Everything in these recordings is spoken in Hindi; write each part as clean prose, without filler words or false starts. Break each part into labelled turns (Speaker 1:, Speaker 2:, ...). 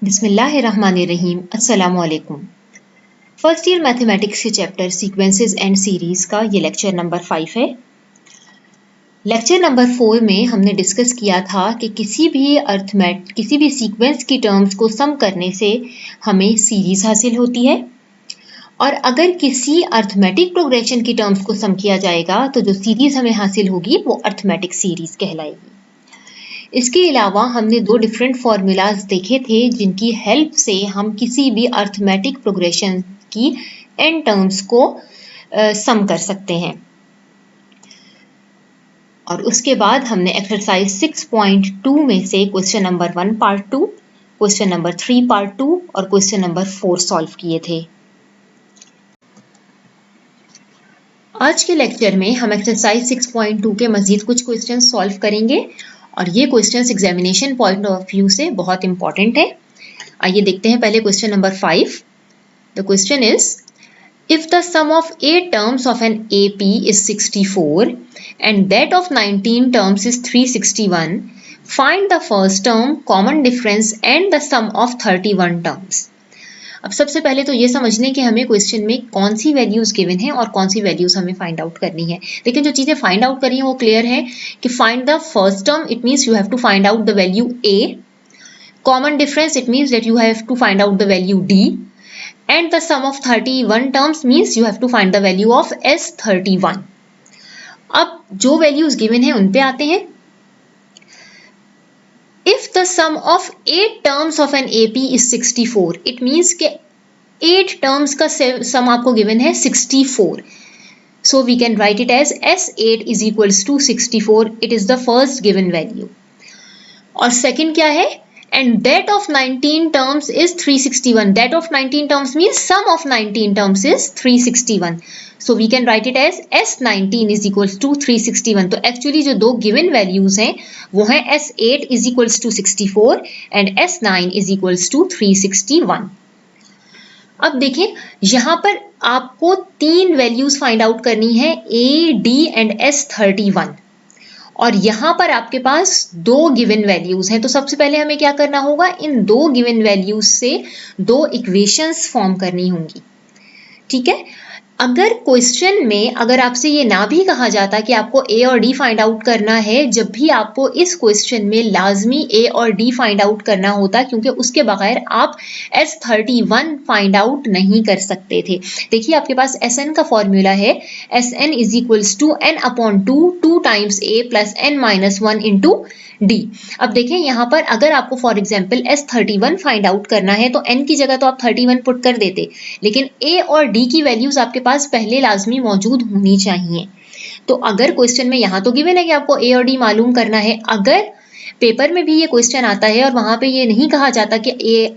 Speaker 1: बिस्मिल्लाहिर्रहमानिर्रहीम। अस्सलामुअलैकुम। फर्स्ट ईयर मैथमेटिक्स के चैप्टर सीक्वेंसेस एंड सीरीज का ये लेक्चर नंबर 5 है। लेक्चर नंबर 4 में हमने डिस्कस किया था कि किसी भी सीक्वेंस की टर्म्स को सम करने से हमें सीरीज हासिल होती है, और अगर किसी अर्थमेटिक प्रोग्रेशन की टर्म्स को सम किया जाएगा तो जो सीरीज हमें हासिल होगी वो अर्थमेटिक सीरीज कहलाएगी। इसके अलावा हमने दो डिफरेंट फॉर्मूलाज देखे थे जिनकी हेल्प से हम किसी भी अर्थमेटिक प्रोग्रेशन की एन टर्म्स को सम कर सकते हैं। और उसके बाद हमने एक्सरसाइज 6.2 में से question number 1 part 2, question number 3 part 2 और क्वेश्चन नंबर 4 सॉल्व किए थे। आज के लेक्चर में हम एक्सरसाइज 6.2 के मजीद कुछ क्वेश्चन सॉल्व करेंगे और ये questions examination point of view से बहुत इंपॉर्टेंट है। आइए देखते हैं पहले question number 5। The question is, if the sum of 8 terms of an AP is 64 and that of 19 terms is 361, find the first term, common difference and the sum of 31 terms. अब सबसे पहले तो ये समझ लें कि हमें क्वेश्चन में कौन सी वैल्यूज गिवन है और कौन सी वैल्यूज हमें फाइंड आउट करनी है। लेकिन जो चीजें फाइंड आउट करी हैं वो क्लियर है कि find the first term, it means you have to find out the value A. Common difference, it means that you have to find out the value D. And the sum of 31 terms means you have to find the value of S31. अब जो वैल्यूज गिवन है उन पे आते हैं। If the sum of 8 terms of an AP is 64, it means कि 8 terms का sum आपको given है 64. So we can write it as S8 is equals to 64. It is the first given value. और second क्या है? And that of 19 terms is 361. That of 19 terms means sum of 19 terms is 361. So we can write it as S19 is equals to 361. तो actually जो दो given values हैं वो हैं S8 is equals to 64 and S9 is equals to 361. अब देखें यहाँ पर आपको तीन वैल्यूज फाइंड आउट करनी है, A, D and S31, और यहाँ पर आपके पास दो गिवन वैल्यूज हैं। तो सबसे पहले हमें क्या करना होगा, इन दो गिवन वैल्यूज से दो इक्वेशंस फॉर्म करनी होंगी। ठीक है, अगर क्वेश्चन में अगर आपसे ये ना भी कहा जाता कि आपको A और D फाइंड आउट करना है, जब भी आपको इस क्वेश्चन में लाजमी A और D फाइंड आउट करना होता, क्योंकि उसके बगैर आप S31 फाइंड आउट नहीं कर सकते थे। देखिए आपके पास Sn का फॉर्मूला है, Sn is equals to n upon 2 times A plus n minus 1 into D. अब देखें यहाँ पर अगर आपको for example S31 find out करना है तो n की जगह तो आप 31 पुट कर देते, लेकिन A और D की वैल्यूज आपके पास पहले लाजमी मौजूद होनी चाहिए। तो अगर क्वेश्चन में यहाँ तो गिवन है कि आपको A और D मालूम करना है, अगर पेपर में भी ये क्वेश्चन आता है और वहां पे ये नहीं कहा जाता कि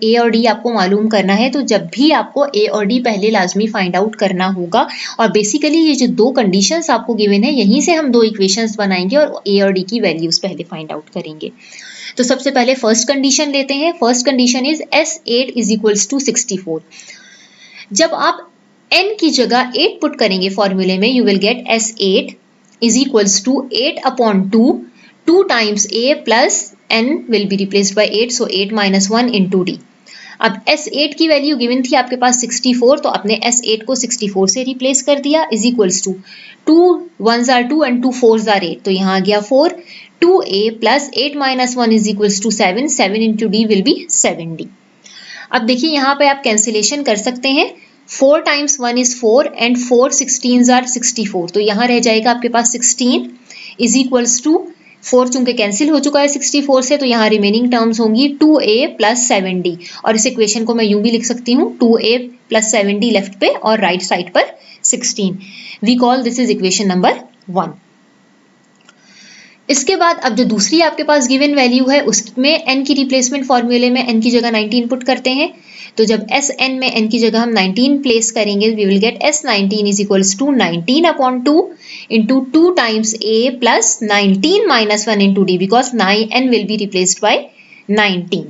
Speaker 1: A और D आपको मालूम करना है, तो जब भी आपको A और D पहले लाजमी फाइंड आउट करना होगा। और बेसिकली ये जो दो कंडीशंस आपको गिवन है, यहीं से हम दो इक्वेशंस बनाएंगे और A और D की वैल्यूज पहले फाइंड आउट करेंगे। तो सबसे पहले फर्स्ट कंडीशन लेते हैं। First condition is S8 is equals to 64. जब आप n की जगह 8 पुट करेंगे फॉर्मूले में, you will get S8 is equals to 8 upon 2 times A plus n will be replaced by 8, so 8 minus 1 into D. अब S8 की वैल्यू गिवन थी आपके पास 64, तो आपने S8 को 64 से रिप्लेस कर दिया, is equals to 2 1s are 2 and 2 4s are 8, तो यहाँ आ गया 4, 2A plus 8 minus 1 is equals to 7, 7 into D will be 7D. अब देखिए यहाँ पे आप कैंसिलेशन कर सकते हैं, 4 times 1 is 4 and 4 16s are 64, तो यहाँ रह जाएगा आपके पास 16 इज इक्वल्स टू 4 चूंकि कैंसिल हो चुका है 64 से, तो यहाँ रिमेनिंग टर्म्स होंगी 2A प्लस 7D, और इस इक्वेशन को मैं यूं भी लिख सकती हूँ 2A प्लस 7D लेफ्ट पे और राइट साइड पर 16. We call this is equation number 1. इसके बाद अब जो दूसरी आपके पास गिवन वैल्यू है उसमें n की रिप्लेसमेंट फॉर्मूले में n की जगह 19 पुट करते हैं। तो जब Sn में n की जगह हम 19 प्लेस करेंगे, we will get S19 is equals to 19 upon 2 into 2 times A plus 19 minus 1 into D, because n will be replaced by 19.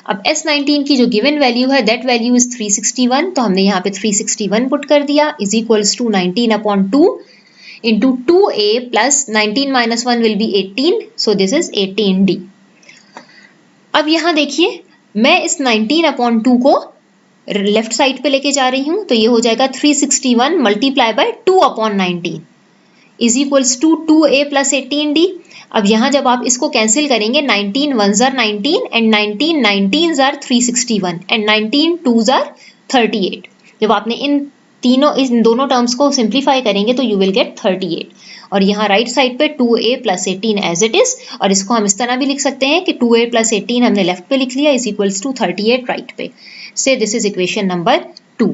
Speaker 1: अब S19 की जो गिवन वैल्यू है दैट वैल्यू इज 361, तो हमने यहाँ पे 361 पुट कर दिया, is equals to 19 upon 2 into 2A plus 19 minus 1 will be 18, so this is 18D. अब यहाँ देखिए मैं इस 19/2 को लेफ्ट साइड पे लेके जा रही हूँ, तो ये हो जाएगा 361 multiply by 2/19 is equals to 2a plus 18d। अब यहाँ जब आप इसको कैंसिल करेंगे, 19 1s are 19 and 19 19s are 361 and 19 2s are 38। जब आपने इन दोनों टर्म्स को सिंप्लीफाई करेंगे तो यू विल गेट 38। और यहाँ राइट साइड पे 2a plus 18 as it is, और इसको हम इस तरह भी लिख सकते हैं कि 2a प्लस 18 हमने लेफ्ट पे लिख लिया इज इक्वल्स टू 38 राइट पे। से दिस इज इक्वेशन नंबर 2।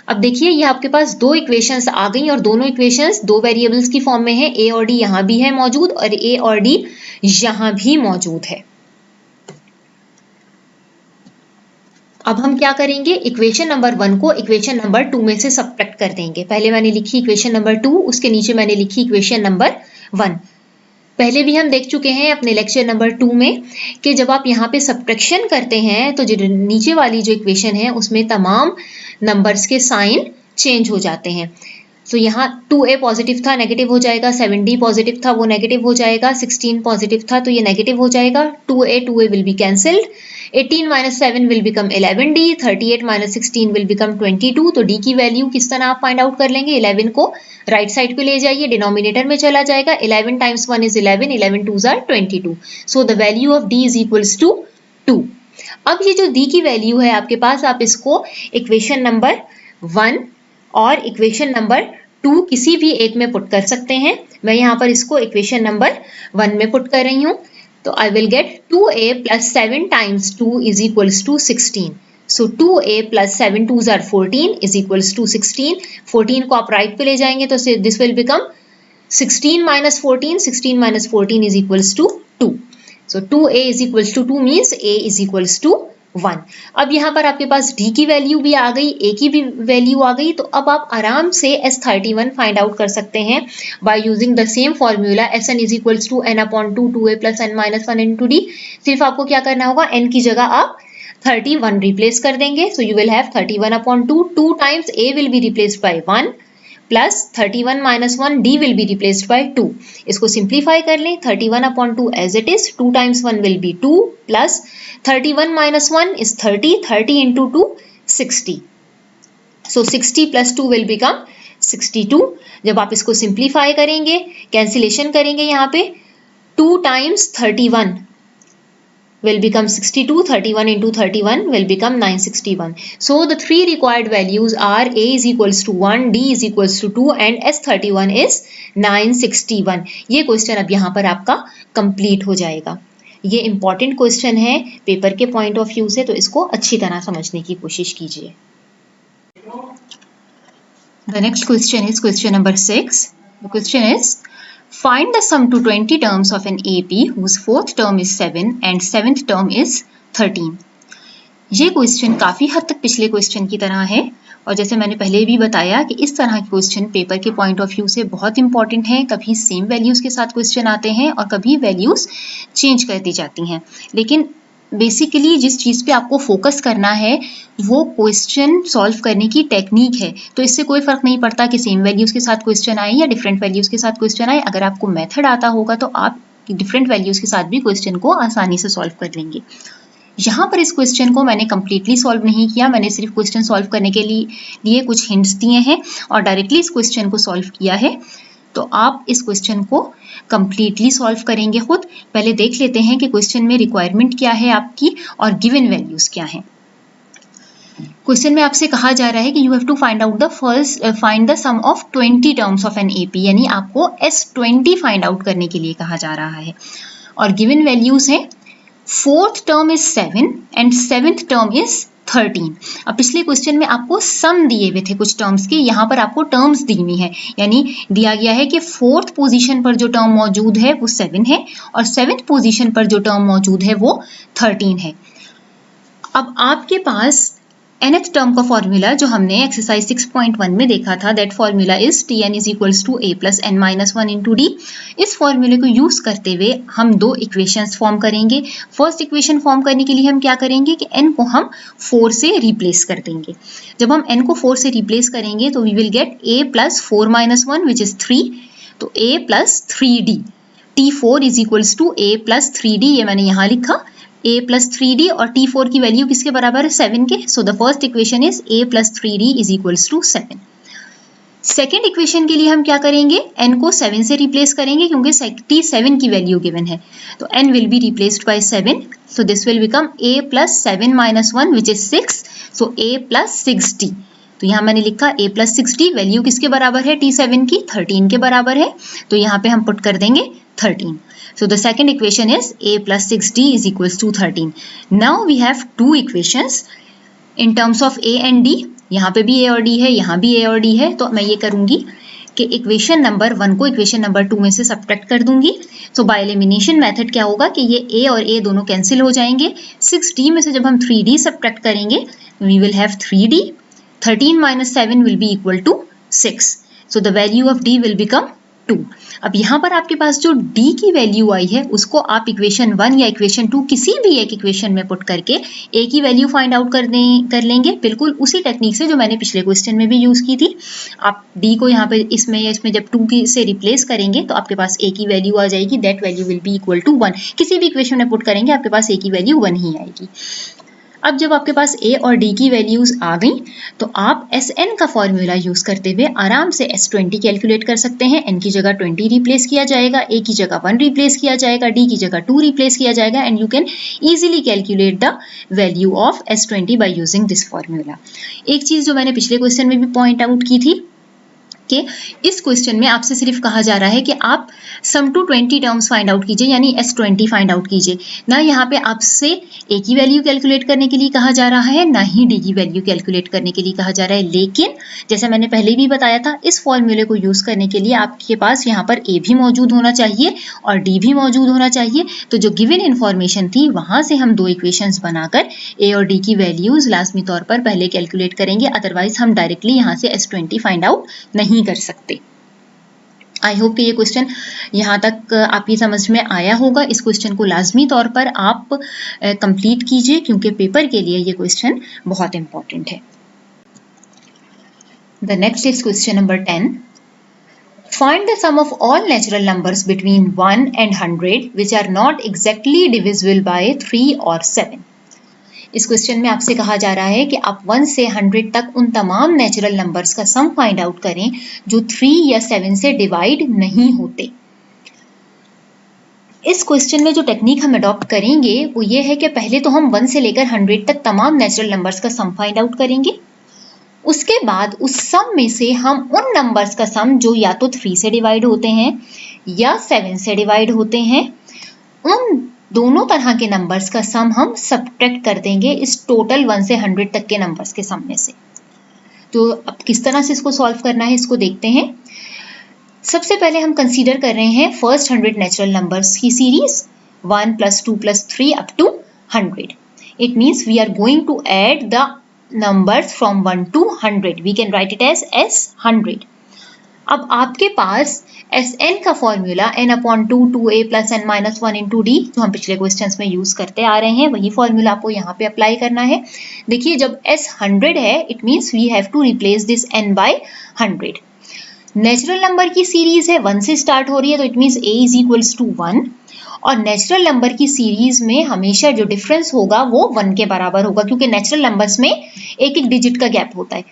Speaker 1: अब देखिए ये आपके पास दो इक्वेशंस आ गई और दोनों इक्वेशंस दो वेरिएबल्स की फॉर्म में है। ए और डी यहाँ भी है मौजूद और ए और डी यहाँ भी मौजूद है। अब हम क्या करेंगे, इक्वेशन नंबर 1 को इक्वेशन नंबर 2 में से सब्ट्रैक्ट कर देंगे। पहले मैंने लिखी इक्वेशन नंबर 2, उसके नीचे मैंने लिखी इक्वेशन नंबर 1। पहले भी हम देख चुके हैं अपने लेक्चर नंबर 2 में कि जब आप यहाँ पे सब्ट्रैक्शन करते हैं तो जो नीचे वाली जो इक्वेशन है उसमें तमाम नंबर्स के साइन चेंज हो जाते हैं। तो यहाँ 2a पॉजिटिव था, नेगेटिव हो जाएगा, 7d पॉजिटिव था, वो नेगेटिव हो जाएगा, 16 पॉजिटिव था तो ये नेगेटिव हो जाएगा, 2a will be cancelled, 18 minus 7 will become 11d, 38 minus 16 will become 22। तो d की वैल्यू किस तरह आप फाइंड आउट कर लेंगे, 11 को राइट साइड पे ले जाइए, डिनोमिनेटर में चला जाएगा, 11 times 1 is 11, 11 2s are 22। So the value of d is equals to 2। अब ये जो d की वैल्यू है आपके पास, आप इसको इक्वेशन नंबर 1 और इक्वेशन नंबर 2 किसी भी एक में पुट कर सकते हैं। मैं यहाँ पर इसको इक्वेशन नंबर 1 में पुट कर रही हूँ, तो I will get 2a plus 7 times 2 is equals to 16। So 2a plus 7 2s are 14 is equals to 16। 14 को आप राइट पे ले जाएंगे तो this will become 16 minus 14, 16 minus 14 is equals to 2। So 2a is equals to 2 means a is equals to 1। अब यहाँ पर आपके पास d की वैल्यू भी आ गई, a की भी वैल्यू आ गई, तो अब आप आराम से S31 फाइंड आउट कर सकते हैं by using the same formula Sn is equals to n/2 2a plus n minus 1 into d। सिर्फ आपको क्या करना होगा, n की जगह आप 31 रिप्लेस कर देंगे। सो you will have 31/2, 2 times a will be replaced by 1 plus 31 minus 1 d will be replaced by 2। इसको सिंप्लीफाई कर लें, 31/2 as it is, 2 times 1 will be 2 plus 31 minus 1 is 30, 30 into 2 60। So 60 plus 2 will become 62। जब आप इसको सिंप्लीफाई करेंगे, कैंसिलेशन करेंगे, यहाँ पे 2 times 31 will become 62, 31 into 31 will become 961। So the three required values are a is equals to 1, d is equals to 2 and S31 is 961। ये क्वेश्चन अब यहाँ पर आपका कंप्लीट हो जाएगा। ये इंपॉर्टेंट क्वेश्चन है पेपर के पॉइंट ऑफ व्यू से, तो इसको अच्छी तरह समझने की कोशिश कीजिए। The next question is question number 6। The question is find the sum to 20 terms of an AP whose fourth term is 7 and seventh term is 13। ये क्वेश्चन काफ़ी हद तक पिछले क्वेश्चन की तरह है और जैसे मैंने पहले भी बताया कि इस तरह के क्वेश्चन पेपर के पॉइंट ऑफ व्यू से बहुत इंपॉर्टेंट हैं। कभी सेम वैल्यूज़ के साथ क्वेश्चन आते हैं और कभी वैल्यूज़ चेंज कर दी जाती हैं, लेकिन बेसिकली जिस चीज़ पे आपको फोकस करना है वो क्वेश्चन सॉल्व करने की टेक्निक है। तो इससे कोई फ़र्क नहीं पड़ता कि सेम वैल्यूज़ के साथ क्वेश्चन आए या डिफरेंट वैल्यूज़ के साथ क्वेश्चन आए। अगर आपको मेथड आता होगा तो आप डिफरेंट वैल्यूज़ के साथ भी क्वेश्चन को आसानी से सॉल्व कर लेंगे। यहाँ पर इस क्वेश्चन को मैंने कम्प्लीटली सॉल्व नहीं किया, मैंने सिर्फ क्वेश्चन सॉल्व करने के लिए कुछ हिंट्स दिए हैं और डायरेक्टली इस क्वेश्चन को सॉल्व किया है। तो आप इस क्वेश्चन को कम्प्लीटली सॉल्व करेंगे खुद। पहले देख लेते हैं कि क्वेश्चन में रिक्वायरमेंट क्या है आपकी और गिवन वैल्यूज क्या हैं। क्वेश्चन में आपसे कहा जा रहा है कि you have to find out find the sum of 20 terms of an AP, यानी आपको S20 फाइंड आउट करने के लिए कहा जा रहा है और गिवन वैल्यूज हैं fourth term is 7 and seventh term is 13। अब पिछले क्वेश्चन में आपको सम दिए हुए थे कुछ टर्म्स के, यहाँ पर आपको टर्म्स दी हुई है, यानी दिया गया है कि फोर्थ पोजीशन पर जो टर्म मौजूद है वो 7 है और सेवेंथ पोजीशन पर जो टर्म मौजूद है वो 13 है। अब आपके पास nth टर्म का फॉर्मूला जो हमने एक्सरसाइज 6.1 में देखा था, that formula is Tn is equals to a plus n minus 1 into D. इस फॉर्मूले को यूज करते हुए हम दो इक्वेशंस फॉर्म करेंगे। फर्स्ट इक्वेशन फॉर्म करने के लिए हम क्या करेंगे कि n को हम 4 से रिप्लेस कर देंगे। जब हम n को 4 से रिप्लेस करेंगे तो we will get a plus 4 minus 1 which is 3, तो a plus 3d। T4 is equals to a plus 3d, ये मैंने यहाँ लिखा। a plus 3d और t4 की वैल्यू किसके बराबर है 7 के. So the first equation is a plus 3d is equals to 7. Second equation के लिए हम क्या करेंगे, n को 7 से रिप्लेस करेंगे क्योंकि t7 की वैल्यू गिवन है. तो n will be replaced bye 7. So this will become a plus 7 minus 1 which is 6. So a plus 6d. तो यहाँ मैंने लिखा a plus 6d, वैल्यू किसके बराबर है t7 की 13 के बराबर है. तो यहाँ पे हम पुट कर देंगे 13. So the second equation is a plus 6d is equals to 13. Now we have two equations in terms of a and d. यहाँ पे भी a और d है, यहाँ भी a और d है. तो मैं ये करूँगी कि इक्वेशन नंबर 1 को इक्वेशन नंबर 2 में से सब्ट्रैक्ट कर दूंगी. सो बाय एलिमिनेशन मेथड क्या होगा कि ये a और a दोनों कैंसिल हो जाएंगे. 6d में से जब हम 3d सब्ट्रैक्ट करेंगे we will have 3d. 13 minus 7 will be equal to 6. So the value of d will become 2. अब यहाँ पर आपके पास जो d की वैल्यू आई है उसको आप इक्वेशन 1 या इक्वेशन 2 किसी भी एक इक्वेशन में पुट करके a की वैल्यू फाइंड आउट कर लेंगे, बिल्कुल उसी टेक्निक से जो मैंने पिछले क्वेश्चन में भी यूज की थी. आप d को यहाँ पे इसमें जब 2 की से रिप्लेस करेंगे तो आपके पास a की वैल्यू आ जाएगी. That value will be equal to 1. किसी भी इक्वेशन में पुट करेंगे आपके पास a की वैल्यू 1 ही आएगी. अब जब आपके पास a और d की वैल्यूज आ गई तो आप Sn का फॉर्मूला यूज करते हुए आराम से S20 कैलकुलेट कर सकते हैं. n की जगह 20 रिप्लेस किया जाएगा, a की जगह 1 रिप्लेस किया जाएगा, d की जगह 2 रिप्लेस किया जाएगा and you can easily calculate the value of S20 by using this formula. एक चीज जो मैंने पिछले क्वेश्चन में भी पॉइंट आउट की थी कि इस क्वेश्चन में आपसे सिर्फ कहा जा रहा है कि आप सम टू 20 टर्म्स फाइंड आउट कीजिए, यानी S20 फाइंड आउट कीजिए. ना यहाँ पे आपसे a की वैल्यू कैलकुलेट करने के लिए कहा जा रहा है, ना ही d की वैल्यू कैलकुलेट करने के लिए कहा जा रहा है. लेकिन जैसा मैंने पहले भी बताया था, इस फॉर्मूले को यूज करने के लिए आपके पास यहाँ पर a भी मौजूद होना चाहिए और d भी मौजूद होना चाहिए. तो जो गिवन इन्फॉर्मेशन थी वहां से हम दो इक्वेशंस बनाकर a और d की वैल्यूज लाजमी तौर पर पहले कैलकुलेट करेंगे. अदरवाइज हम डायरेक्टली यहाँ से S20 फाइंड आउट नहीं कर सकते. आई होप कि ये क्वेश्चन यहाँ तक आपकी समझ में आया होगा. इस क्वेश्चन को लाजमी तौर पर आप कंप्लीट कीजिए क्योंकि पेपर के लिए ये क्वेश्चन बहुत इंपॉर्टेंट है. The next is question number 10. Find the sum of all natural numbers between 1 and 100 which are not exactly divisible by 3 or 7. इस क्वेश्चन में आपसे कहा जा रहा है कि आप 1 से 100 तक उन तमाम नेचुरल नंबर्स का सम फाइंड आउट करें जो 3 या 7 से डिवाइड नहीं होते. इस क्वेश्चन में जो टेक्निक हम अडॉप्ट करेंगे वो ये है कि पहले तो हम 1 से लेकर 100 तक तमाम नेचुरल नंबर्स का सम फाइंड आउट करेंगे. उसके बाद उस सम में से हम उन नंबर्स का सम जो या तो 3 से डिवाइड होते हैं या 7 से डिवाइड होते हैं, उन दोनों तरह के नंबर्स का सम हम सब्ट्रैक्ट कर देंगे इस टोटल 1 से 100 तक के नंबर्स के सम में से. तो अब किस तरह से इसको सॉल्व करना है इसको देखते हैं. सबसे पहले हम कंसीडर कर रहे हैं फर्स्ट 100 नेचुरल नंबर्स की series 1 + 2 + 3 up to 100. It means we are going to add the numbers from 1 to 100. We can write it as S100. अब आपके पास Sn का formula n/2 2a + n - 1 × d जो हम पिछले क्वेश्चंस में यूज करते आ रहे हैं, वही फॉर्मूला आपको यहाँ पे अप्लाई करना है. देखिए जब S100 है it means we have to replace this n by 100. Natural number की सीरीज है 1 से स्टार्ट हो रही है तो it means a is equals to 1 और नेचुरल नंबर की सीरीज में हमेशा जो डिफरेंस होगा वो 1 के बराबर होगा क्योंकि नेचुरल नंबर्स में एक एक डिजिट का गैप होता है.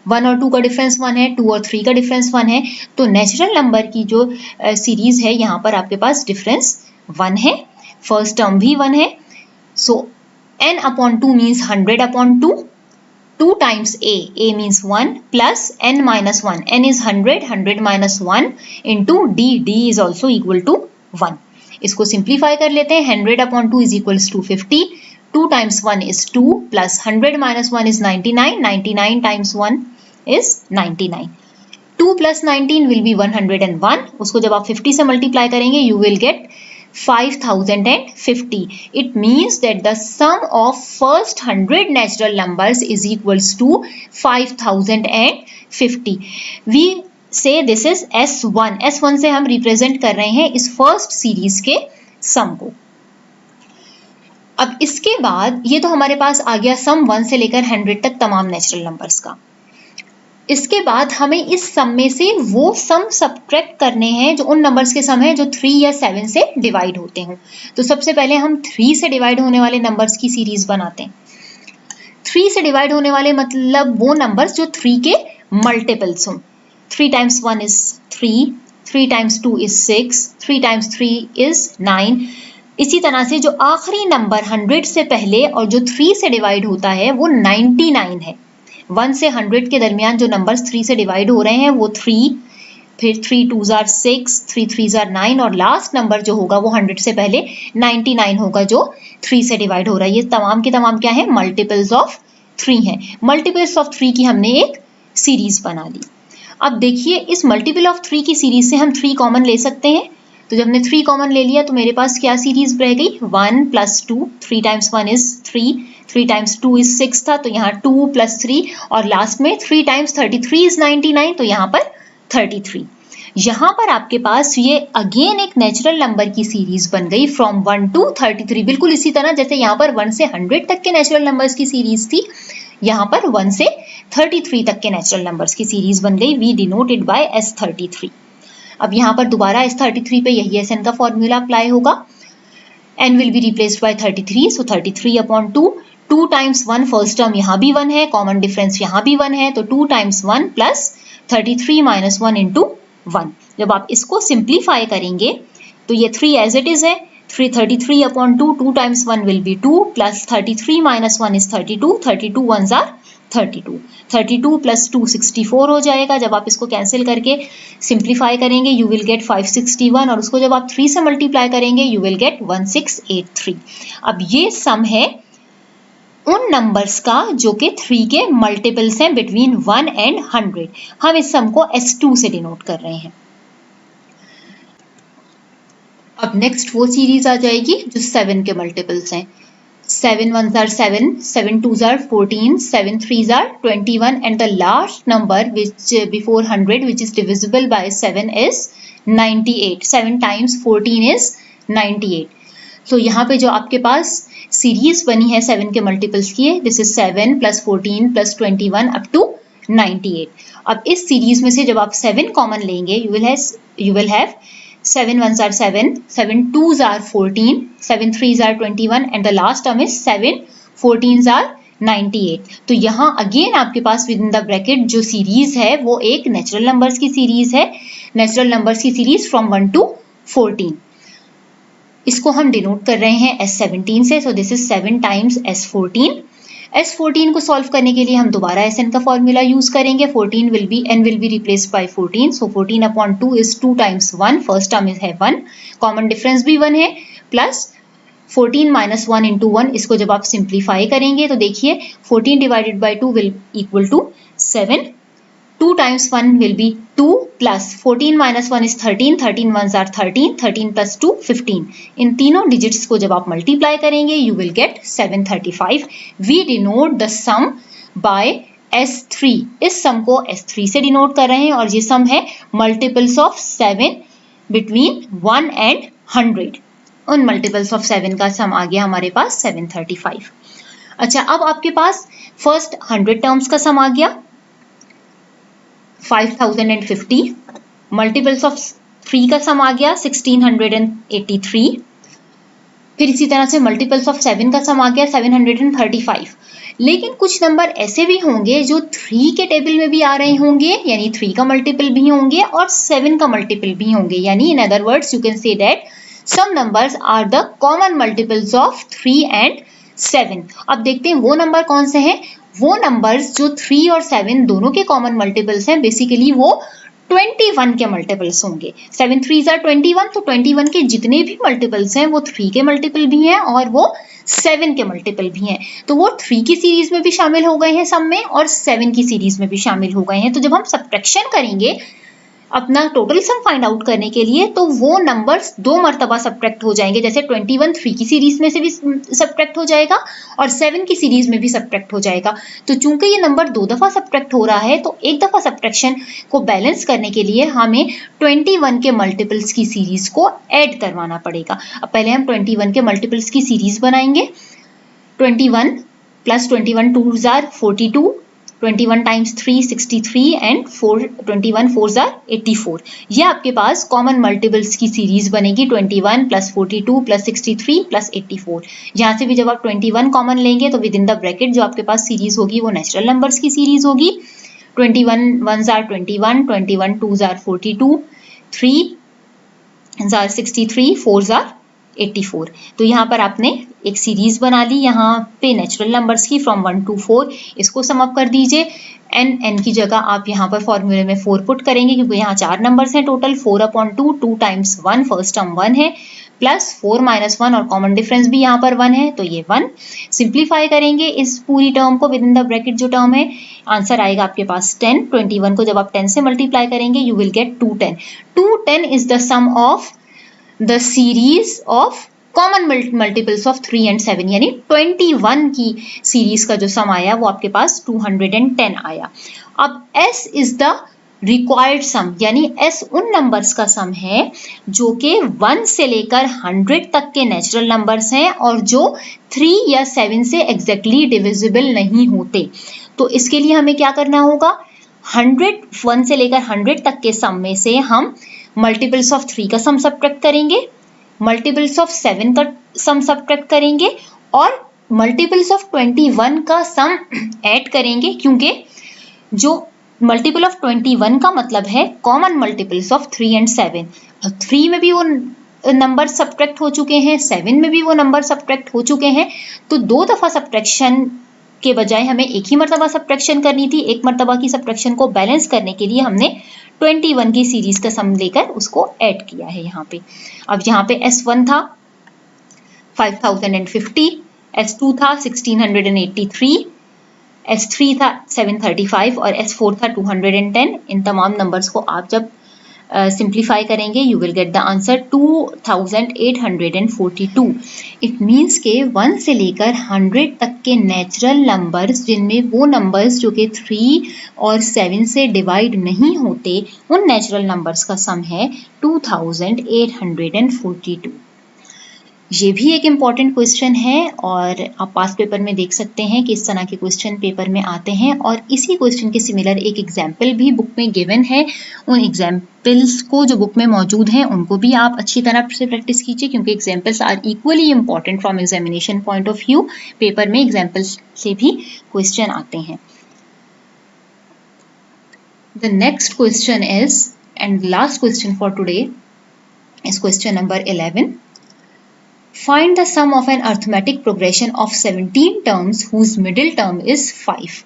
Speaker 1: 1 और 2 का डिफरेंस 1 है, 2 और 3 का डिफरेंस 1 है. तो नेचुरल नंबर की जो सीरीज है यहाँ पर आपके पास डिफरेंस 1 है, फर्स्ट टर्म भी 1 है. सो n/2 means 100/2. 2 times a means 1 plus n minus 1. n is 100, 100 minus 1 into d is also equal to 1. इसको सिंप्लीफाई कर लेते हैं. 100/2 is equals to 50. 2 times 1 is 2 plus 100 minus 1 is 99. 99 times 1 is 99. 2 plus 19 will be 101. उसको जब आप 50 से मल्टीप्लाई करेंगे you will get 5050. It means that the sum of first 100 natural numbers is equals to 5050. We say this is S1. S1 से हम रिप्रेजेंट कर रहे हैं इस फर्स्ट सीरीज के सम को. अब इसके बाद ये तो हमारे पास आ गया सम 1 से लेकर 100 तक तमाम नेचुरल नंबर्स का. इसके बाद हमें इस सम में से वो सम सब्ट्रैक्ट करने हैं जो उन नंबर्स के सम है जो 3 या 7 से डिवाइड होते हों। तो सबसे पहले हम 3 से डिवाइड होने वाले नंबर्स की सीरीज बनाते हैं। 3 से डिवाइड होने वाले मतलब वो नंबर्स जो 3 के मल्टीपल्स हों। 3 times 1 is 3, 3 times 2 is 6, 3 times 3 is 9। इसी तरह से जो आखिरी नंबर 100 से पहले और जो 3 से डिवाइड होता है वो 99 है। 1 से 100 के दरमियान जो नंबर्स 3 से डिवाइड हो रहे हैं वो 3, फिर 3 2s are 6, 3 3s are 9 और लास्ट नंबर जो होगा वो 100 से पहले 99 होगा जो 3 से डिवाइड हो रहा है। ये तमाम के तमाम क्या है? मल्टीपल्स ऑफ 3 हैं। मल्टीपल्स ऑफ 3 की हमने एक सीरीज बना ली। अब देखिए इस मल्टीपल ऑफ 3 की सीरीज से हम 3 कॉमन ले सकते हैं। तो जब हमने 3 कॉमन ले लिया तो मेरे पास क्या सीरीज रह गई? 1 + 2, 3 times 1 is 3, 3 times 2 is 6 था तो यहाँ 2 + 3 और लास्ट में 3 times 33 is 99 तो यहाँ पर 33। यहाँ पर आपके पास ये अगेन एक नेचुरल नंबर की सीरीज बन गई फ्रॉम 1 to 33। बिल्कुल इसी तरह जैसे यहाँ पर 1 से 100 तक के नेचुरल नंबर्स की सीरीज थी, यहाँ पर 1 से 33 तक के नेचुरल नंबर्स की सीरीज बन गई। We denoted by S33। अब यहाँ पर दोबारा S33 पे यही SN का फॉर्मूला अप्लाई होगा। N will be replaced by 33, so 33/2, 2 times 1 first term यहाँ भी 1 है, कॉमन डिफरेंस यहाँ भी 1 है, तो 2 times 1 plus 33 minus 1 into 1। जब आप इसको सिंप्लीफाई करेंगे तो ये 3 as it is है, 33/2, 2 times 1 will be 2 plus 33 minus 1 is 32, 32 ones are 32, 32 plus 2 64 हो जाएगा। जब आप इसको कैंसिल करके सिंप्लीफाई करेंगे यू विल गेट 561 और उसको जब आप 3 से मल्टीप्लाई करेंगे यू विल गेट 1683। अब ये सम है उन नंबर्स का जो कि 3 के मल्टीपल्स हैं बिटवीन 1 and 100। हम इस सम को S2 से डिनोट कर रहे हैं। अब नेक्स्ट वो सीरीज आ जाएगी जो 7 के मल्टीपल्स हैं। 7 1s are 7, 7 2s are 14, 7 3s are 21 and the last number which before 100 which is divisible by 7 is 98. 7 times 14 is 98. So यहाँ पे जो आपके पास सीरीज बनी है 7 के मल्टीपल्स की है, दिस इज 7 + 14 + 21 up to 98। अब इस सीरीज में से जब आप 7 कॉमन लेंगे you will have 7 1s are 7, 7 2s are 14, 7 3s are 21 and the last term is 7 14s are 98। तो यहाँ अगेन आपके पास विद इन द ब्रैकेट जो सीरीज है वो एक नेचुरल नंबर्स की सीरीज है, नेचुरल नंबर्स की सीरीज फ्रॉम 1 to 14। इसको हम डिनोट कर रहे हैं S17 से, so this is 7 times S14। S14 को सॉल्व करने के लिए हम दोबारा SN का फॉर्मूला यूज करेंगे। N will be replaced by 14, so 14/2 is 2 times 1, first term है 1, कॉमन डिफरेंस भी 1 है, प्लस 14 minus 1 into 1। इसको जब आप सिंप्लीफाई करेंगे तो देखिए 14 divided by 2 will equal to 7, 2 times 1 will be 2 plus 14 minus 1 is 13, 13 ones are 13, 13 plus 2 15। इन तीनों डिजिट्स को जब आप मल्टीप्लाई करेंगे you will get 735। We denote the sum by S3। इस सम को S3 से डिनोट कर रहे हैं और ये सम है मल्टीपल्स ऑफ 7 बिटवीन 1 and 100। उन मल्टीपल्स ऑफ 7 का सम आ गया हमारे पास 735। अच्छा, अब आपके पास फर्स्ट 100 टर्म्स का सम आ गया 5050। मल्टीपल्स ऑफ 3 का सम आ गया 1683। फिर इसी तरह से मल्टीपल्स ऑफ 7 का सम आ गया 735। लेकिन कुछ नंबर ऐसे भी होंगे जो 3 के टेबल में भी आ रहे होंगे, यानी 3 का मल्टीपल भी होंगे और 7 का मल्टीपल भी होंगे, यानी in other words you can say that some numbers are the common multiples of 3 and 7। अब देखते हैं वो नंबर कौन से हैं। वो नंबर्स जो 3 और 7 दोनों के कॉमन मल्टीपल्स हैं, बेसिकली वो 21 के मल्टीपल्स होंगे। 7 3s are 21, तो 21 के जितने भी मल्टीपल्स हैं वो 3 के मल्टीपल भी हैं और वो 7 के मल्टीपल भी हैं। तो वो 3 की सीरीज में भी शामिल हो गए हैं सम में और 7 की सीरीज में भी शामिल हो गए हैं। तो जब हम सब्ट्रैक्शन करेंगे अपना टोटल सम फाइंड आउट करने के लिए तो वो नंबर्स 2 मरतबा सब्ट्रैक्ट हो जाएंगे। जैसे 21 3 की सीरीज में से भी सब्ट्रैक्ट हो जाएगा और 7 की सीरीज में भी सब्ट्रैक्ट हो जाएगा। तो चूंकि ये नंबर 2 दफा सब्ट्रैक्ट हो रहा है तो एक दफा सब्ट्रैक्शन को बैलेंस करने के लिए हमें 21 के मल्टीपल्स की सीरीज को ऐड करवाना पड़ेगा। अब पहले हम 21 के मल्टीपल्स की सीरीज बनाएंगे। 21 plus 21 2s are 42, 21 times 3 63 and 21 4s are 84। ये आपके पास कॉमन मल्टीपल्स की सीरीज बनेगी 21 प्लस 42 प्लस 63 प्लस 84। यहाँ से भी जब आप 21 कॉमन लेंगे तो विद इन द ब्रैकेट जो आपके पास सीरीज होगी वो नेचुरल नंबर्स की सीरीज होगी। 21 1s are 21, 21 2s are 42, 3s are 63, 4s are 84। तो यहाँ पर आपने एक सीरीज बना ली यहाँ पे नेचुरल नंबर्स की फ्रॉम 1 to 4। इसको सम अप कर दीजिए। n की जगह आप यहाँ पर फॉर्मूले में 4 पुट करेंगे क्योंकि यहाँ 4 नंबर्स हैं टोटल। 4/2, 2 टाइम्स 1, फर्स्ट टर्म 1 है, प्लस 4 - 1 और कॉमन डिफरेंस भी यहाँ पर 1 है तो ये 1। सिंप्लीफाई करेंगे इस पूरी टर्म को विद इन द ब्रैकेट जो टर्म है, आंसर आएगा आपके पास 10। 21 को जब आप 10 से मल्टीप्लाई करेंगे you will get 210। 210 is the sum of the series of common multiples of 3 and 7, यानी 21 की सीरीज का जो सम आया वो आपके पास 210 आया। अब S इज द रिक्वायर्ड सम, यानी S उन नंबर्स का सम है जो कि 1 से लेकर 100 तक के नेचुरल नंबर्स हैं और जो 3 या 7 से एग्जैक्टली डिविजिबल नहीं होते। तो इसके लिए हमें क्या करना होगा, 1 से लेकर 100 तक के सम में से हम मल्टीपल्स ऑफ 3 का सम सब्ट्रैक्ट करेंगे, मल्टीपल्स ऑफ 7 का सम सब्ट्रैक्ट करेंगे और मल्टीपल्स ऑफ 21 का सम ऐड करेंगे, क्योंकि जो मल्टीपल ऑफ 21 का मतलब है कॉमन मल्टीपल्स ऑफ 3 and 7। 3 में भी वो नंबर सब्ट्रैक्ट हो चुके हैं, 7 में भी वो नंबर सब्ट्रैक्ट हो चुके हैं, तो 2 दफा सब्ट्रैक्शन के बजाय हमें एक ही मरतबा सब्ट्रैक्शन करनी थी। एक मरतबा की सब्ट्रैक्शन को बैलेंस करने के लिए हमने 21 की सीरीज का सम लेकर उसको ऐड किया है यहाँ पे। अब यहाँ पे S1 था 5050, S2 था 1683, S3 था 735 और S4 था 210। इन तमाम नंबर्स को आप जब सिंप्लीफाई करेंगे you will get the answer 2842। It means के 1 से लेकर 100 तक के नेचुरल नंबर्स जिनमें वो नंबर्स जो कि 3 और 7 से डिवाइड नहीं होते, उन नेचुरल नंबर्स का सम है 2842। ये भी एक इम्पॉर्टेंट क्वेश्चन है और आप पास्ट पेपर में देख सकते हैं कि इस तरह के क्वेश्चन पेपर में आते हैं और इसी क्वेश्चन के सिमिलर एक एग्जाम्पल भी बुक में गिवन है। उन एग्जाम्पल्स को जो बुक में मौजूद हैं उनको भी आप अच्छी तरह से प्रैक्टिस कीजिए, क्योंकि examples are equally important from examination point of view. Paper में एग्जाम्पल्स से भी क्वेश्चन आते हैं। The next question is and last question for today is question number 11। Find the sum of an arithmetic progression of 17 terms whose middle term is 5.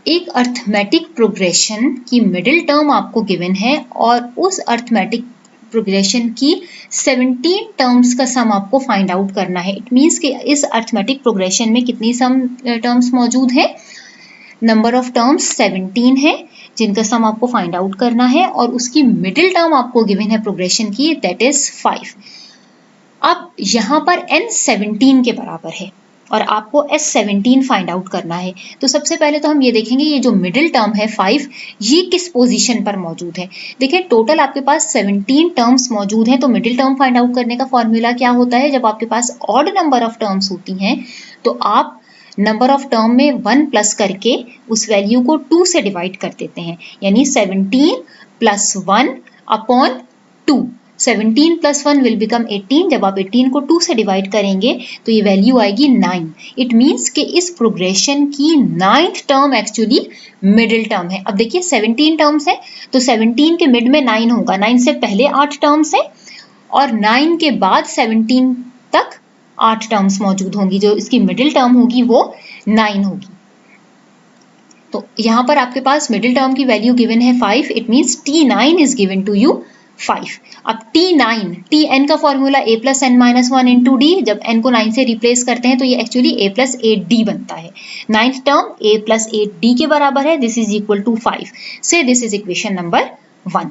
Speaker 1: एक अर्थमेटिक प्रोग्रेशन की मिडिल टर्म आपको गिवन है और उस अर्थमेटिक प्रोग्रेशन की 17 टर्म्स का सम आपको फाइंड आउट करना है। इट मीन्स कि इस अर्थमेटिक प्रोग्रेशन में कितनी सम टर्म्स मौजूद है, नंबर ऑफ टर्म्स 17 है जिनका सम आपको फाइंड आउट करना है और उसकी मिडिल टर्म आपको गिवन है प्रोग्रेशन की, दैट इज 5। अब यहाँ पर n 17 के बराबर है और आपको S17 फाइंड आउट करना है। तो सबसे पहले तो हम ये देखेंगे ये जो मिडिल टर्म है 5, ये किस पोजीशन पर मौजूद है। देखिए टोटल आपके पास 17 टर्म्स मौजूद हैं, तो मिडिल टर्म फाइंड आउट करने का फॉर्मूला क्या होता है, जब आपके पास ऑड नंबर ऑफ टर्म्स होती हैं तो आप नंबर ऑफ टर्म में 1 प्लस करके उस वैल्यू को 2 से डिवाइड कर देते हैं, यानी 17 + 1 अपॉन 2। 17 + 1 will become 18। जब आप 18 को 2 से डिवाइड करेंगे तो ये वैल्यू आएगी 9। इट मीन्स कि इस प्रोग्रेशन की 9th term actually middle term है। अब देखिए 17 टर्म्स है तो 17 के मिड में 9 होगा, 9 से पहले 8 टर्म्स है और 9 के बाद 17 तक 8 टर्म्स मौजूद होंगी, जो इसकी मिडिल टर्म होगी वो 9 होगी। तो यहाँ पर आपके पास मिडिल टर्म की वैल्यू गिवन है 5। It means T9 is given to you 5। अब T9, Tn का फॉर्मूला a + n - 1 × d, जब n को 9 से रिप्लेस करते हैं तो ये एक्चुअली a + 8d बनता है। 9th टर्म a + 8d के बराबर है, दिस इज इक्वल टू 5 से दिस इज इक्वेशन नंबर 1।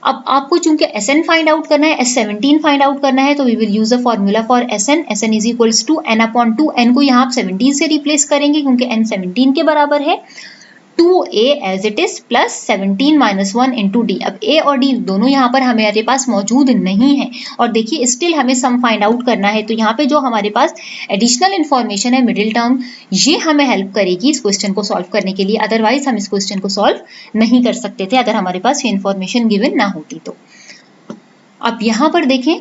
Speaker 1: अब आपको चूंकि Sn फाइंड आउट करना है, S17 फाइंड आउट करना है, तो we will use the formula for Sn। Sn is equals to n/2। n को यहाँ आप 17 से रिप्लेस करेंगे क्योंकि n 17 के बराबर है। 2a as it is plus 17 minus 1 into D. अब a और d दोनों यहाँ पर हमारे पास मौजूद नहीं है और देखिए स्टिल हमें सम फाइंड आउट करना है, तो यहाँ पे जो हमारे पास एडिशनल इन्फॉर्मेशन है मिडिल टर्म, ये हमें हेल्प करेगी इस क्वेश्चन को सॉल्व करने के लिए। अदरवाइज हम इस क्वेश्चन को सॉल्व नहीं कर सकते थे अगर हमारे पास ये इन्फॉर्मेशन गिवन ना होती तो। अब यहाँ पर देखें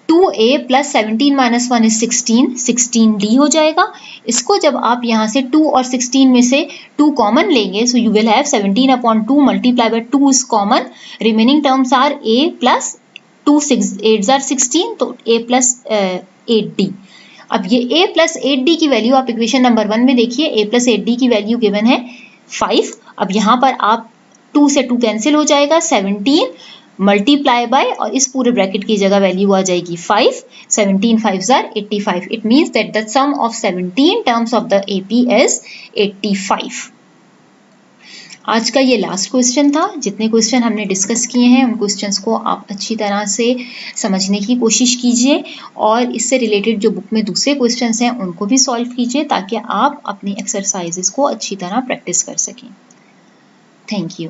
Speaker 1: 2a plus 17 minus 1 is 16, 16d हो जाएगा। इसको जब आप यहाँ से 2 और 16 में से 2 कॉमन लेंगे, so you will have 17 upon 2 multiply by 2 is common, remaining terms are a plus 2 6 8 are 16, तो a प्लस 8d। अब ये a प्लस 8d की वैल्यू आप इक्वेशन नंबर 1 में देखिए, a प्लस 8d की वैल्यू गिवन है 5। अब यहाँ पर आप 2 से 2 कैंसिल हो जाएगा, 17 मल्टीप्लाई बाय और इस पूरे ब्रैकेट की जगह वैल्यू आ जाएगी 5, 17 5 are 85। It means that the sum of 17 terms of the AP is 85। आज का ये लास्ट क्वेश्चन था। जितने क्वेश्चन हमने डिस्कस किए हैं उन क्वेश्चंस को आप अच्छी तरह से समझने की कोशिश कीजिए और इससे रिलेटेड जो बुक में दूसरे क्वेश्चंस हैं उनको भी सॉल्व कीजिए ताकि आप अपनी एक्सरसाइजेस को अच्छी तरह प्रैक्टिस कर सकें। Thank you.